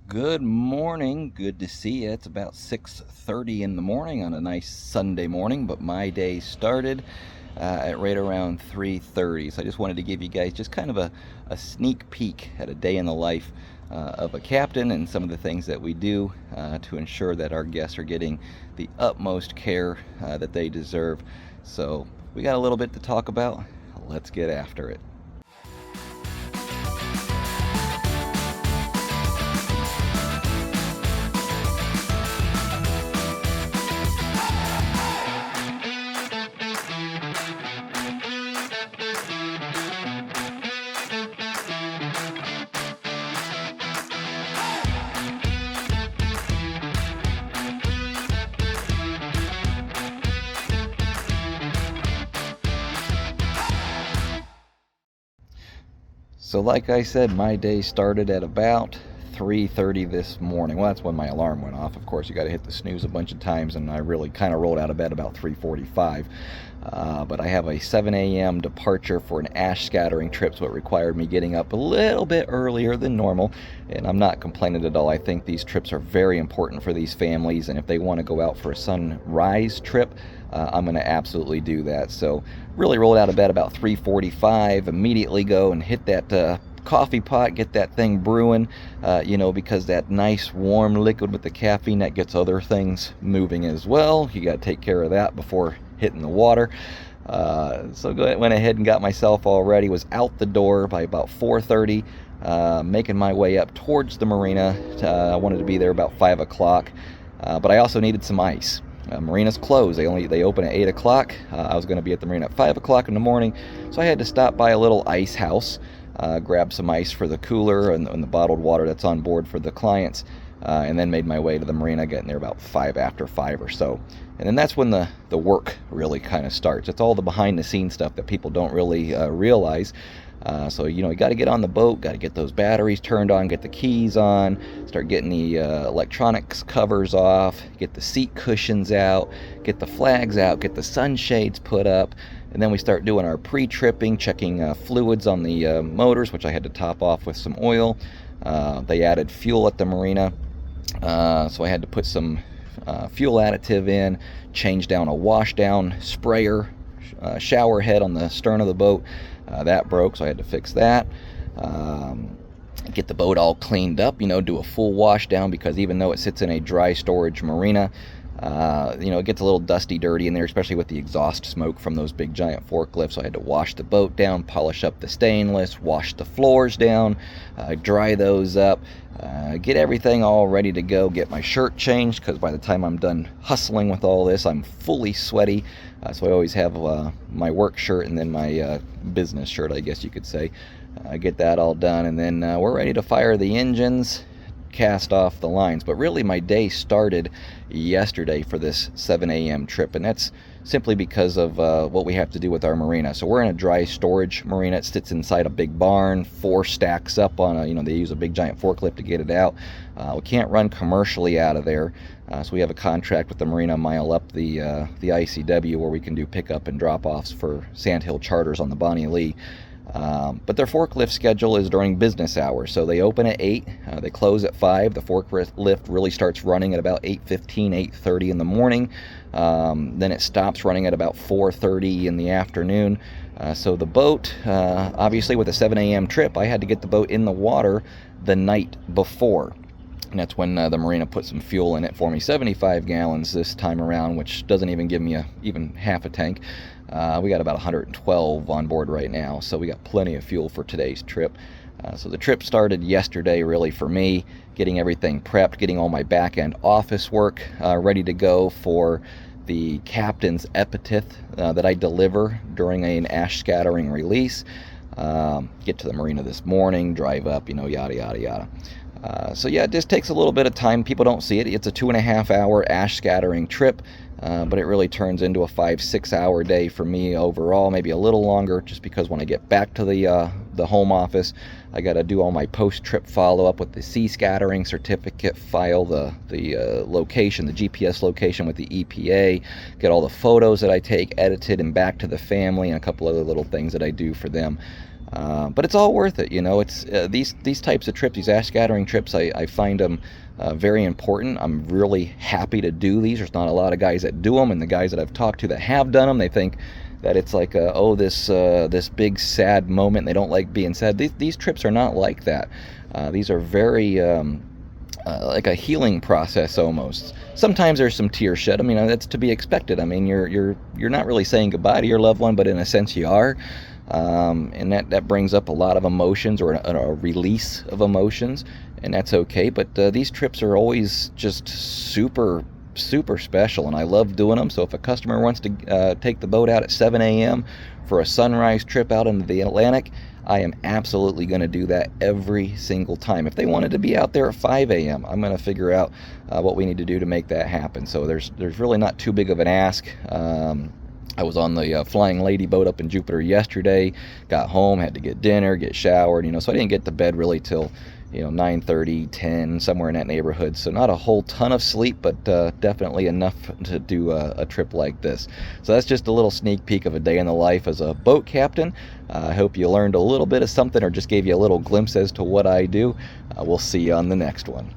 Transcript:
Good morning. Good to see you. It's about 6:30 in the morning on a nice Sunday morning, but my day started at right around 3:30. So I just wanted to give you guys just kind of a sneak peek at a day in the life of a captain and some of the things that we do to ensure that our guests are getting the utmost care that they deserve. So we got a little bit to talk about. Let's get after it. So like I said, my day started at about 3:30 this morning. Well, that's when my alarm went off. Of course, you got to hit the snooze a bunch of times, and I really kind of rolled out of bed about 3:45. But I have a 7 a.m. departure for an ash scattering trip, so it required me getting up a little bit earlier than normal, and I'm not complaining at all. I think these trips are very important for these families, and if they want to go out for a sunrise trip, I'm going to absolutely do that. So really rolled out of bed about 3:45, immediately go and hit that coffee pot, get that thing brewing, because that nice warm liquid with the caffeine, that gets other things moving as well. You got to take care of that before hitting the water. So went ahead and got myself all ready, was out the door by about 4:30, making my way up towards the marina. I wanted to be there about 5 o'clock, but I also needed some ice. Marina's closed. They open at 8 o'clock. I was going to be at the marina at 5 o'clock in the morning, so I had to stop by a little ice house, grab some ice for the cooler and the bottled water that's on board for the clients, and then made my way to the marina, getting there about after 5 or so. And then that's when the work really kind of starts. It's all the behind-the-scenes stuff that people don't really realize. So you got to get on the boat, got to get those batteries turned on, get the keys on, start getting the electronics covers off, get the seat cushions out, get the flags out, get the sunshades put up, and then we start doing our pre-tripping, checking fluids on the motors, which I had to top off with some oil. They added fuel at the marina, so I had to put some fuel additive in, change down a washdown sprayer shower head on the stern of the boat. That broke, so I had to fix that. Get the boat all cleaned up, do a full wash down, because even though it sits in a dry storage marina, it gets a little dusty, dirty in there, especially with the exhaust smoke from those big giant forklifts. So I had to wash the boat down, polish up the stainless, wash the floors down, dry those up, get everything all ready to go, get my shirt changed, because by the time I'm done hustling with all this, I'm fully sweaty. So I always have my work shirt and then my business shirt, I guess you could say. Get that all done, and then we're ready to fire the engines, cast off the lines. But really my day started yesterday for this 7 a.m. trip, and that's simply because of what we have to do with our marina. So we're in a dry storage marina. It sits inside a big barn, 4 stacks up on they use a big giant forklift to get it out. We can't run commercially out of there, so we have a contract with the marina a mile up the ICW, where we can do pickup and drop-offs for Sandhill Charters on the Bonnie Lee. But their forklift schedule is during business hours, so they open at 8, they close at 5. The forklift really starts running at about 8:15, 8:30 in the morning. Then it stops running at about 4:30 in the afternoon. So the boat, obviously with a 7 a.m. trip, I had to get the boat in the water the night before. And that's when the marina put some fuel in it for me, 75 gallons this time around, which doesn't even give me even half a tank. We got about 112 on board right now, so we got plenty of fuel for today's trip. So the trip started yesterday, really, for me, getting everything prepped, getting all my back-end office work ready to go for the captain's epitaph that I deliver during an ash scattering release. Get to the marina this morning, drive up, yada, yada, yada. So yeah, it just takes a little bit of time. People don't see it. It's a 2.5 hour ash scattering trip, but it really turns into a 5-6 hour day for me overall, maybe a little longer, just because when I get back to the home office, I got to do all my post-trip follow-up with the sea scattering certificate, file the location, the GPS location with the EPA, get all the photos that I take edited and back to the family, and a couple other little things that I do for them. But it's all worth it, you know. It's these types of trips, these ash scattering trips, I find them very important. I'm really happy to do these. There's not a lot of guys that do them, and the guys that I've talked to that have done them, they think that it's like this big sad moment. They don't like being sad. These trips are not like that. These are very like a healing process almost. Sometimes there's some tears shed. I mean, that's to be expected. I mean, you're not really saying goodbye to your loved one, but in a sense you are. And that brings up a lot of emotions, or a release of emotions, and that's okay. But these trips are always just super special, and I love doing them. So if a customer wants to take the boat out at 7 a.m. for a sunrise trip out into the Atlantic, I am absolutely going to do that every single time. If they wanted to be out there at 5 a.m., I'm going to figure out what we need to do to make that happen. So there's really not too big of an ask. I was on the Flying Lady boat up in Jupiter yesterday, got home, had to get dinner, get showered, so I didn't get to bed really till 9:30, 10, somewhere in that neighborhood. So not a whole ton of sleep, but definitely enough to do a trip like this. So that's just a little sneak peek of a day in the life as a boat captain. I hope you learned a little bit of something, or just gave you a little glimpse as to what I do. We'll see you on the next one.